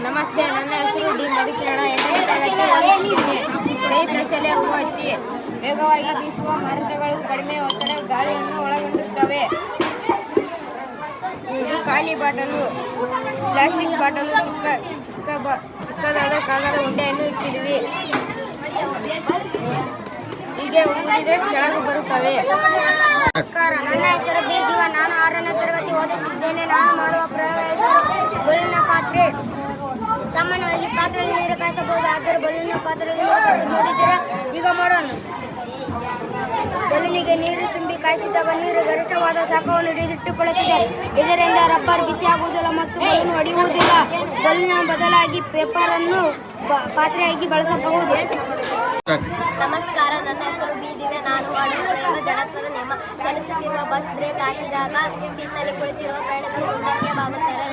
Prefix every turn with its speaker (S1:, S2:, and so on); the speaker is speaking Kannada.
S1: ನಮಸ್ತೆ, ನನ್ನ ಹೆಸರು ಡಿ ಮಧುಕಿರಣ. 8ನೇ ತರಗತಿ ಓದುತ್ತಿದ್ದೇನೆ. ಕೈ ಪ್ರಶ್ನೆ ಉತ್ಪತ್ತಿ. ವೇಗವಾಗಿ ಬೀಸುವ ಮಾರುತಗಳು ಕಡಿಮೆ ಒತ್ತಡ ಗಾಳಿಯನ್ನು ಒಳಗೊಂಡಿರುತ್ತವೆ. ಇದು ಖಾಲಿ ಬಾಟಲು, ಪ್ಲಾಸ್ಟಿಕ್ ಬಾಟಲು, ಚಿಕ್ಕದಾದ ಕಾಗದ ಉಂಡೆಯನ್ನು ಇಟ್ಟಿದ್ದೀವಿ. ಹೀಗೆ ಊದಿದ್ರೆ ಕೆಳಗೆ ಬರುತ್ತವೆ.
S2: ನಮಸ್ಕಾರ, ನನ್ನ ಹೆಸರು ಬಿ ಜೀವ. ನಾನು 6ನೇ ತರಗತಿ ಓದುತ್ತಿದ್ದೇನೆ. ನಾನು ಮಾಡುವ ಪ್ರಯೋಗ ಹೆಸರು ಬಲೂನಿನ ಪಾತ್ರೆ. ಸಾಮಾನ್ಯವಾಗಿ ಪಾತ್ರೆಯಲ್ಲಿ ನೀರು ಕಾಯಿಸಬಹುದು, ಆದರೆ ಬಲೂನಿನ ಪಾತ್ರೆಯಲ್ಲಿ ನೋಡಿದ್ದೀರಾ? ಈಗ ಮಾಡೋಣ. ಬಲೂನಿಗೆ ನೀರು ತುಂಬಿ ಕಾಯಿಸಿದಾಗ ನೀರು ಗರಿಷ್ಠವಾದ ಶಾಖವನ್ನು ಹಿಡಿದಿಟ್ಟುಕೊಳ್ಳುತ್ತದೆ. ಇದರಿಂದ ರಬ್ಬರ್ ಬಿಸಿಯಾಗುವುದಿಲ್ಲ ಮತ್ತು ಬಲೂನ್ ಒಡೆಯುವುದಿಲ್ಲ. ಬಲೂನಿನ ಬದಲಾಗಿ ಪೇಪರ್ ಅನ್ನು ಪಾತ್ರೆಯಾಗಿ ಬಳಸಬಹುದು.
S3: ನಮಸ್ಕಾರ, ನನ್ನ ಹೆಸರು ಬಿ ದಿವ್ಯ. ನಾನು ಮಾಡುವ ಪ್ರಯೋಗ ಜಡತ್ವದ ನಿಯಮ. ಚಲಿಸುತ್ತಿರುವ ಬಸ್ ಬ್ರೇಕ್ ಹಾಕಿದಾಗ ಸೀಟ್ನಲ್ಲಿ ಕುಳಿತಿರುವ ಪ್ರಯಾಣಿಕರು ಮುಂದಕ್ಕೆ ಬಾಗುತ್ತಾರೆ.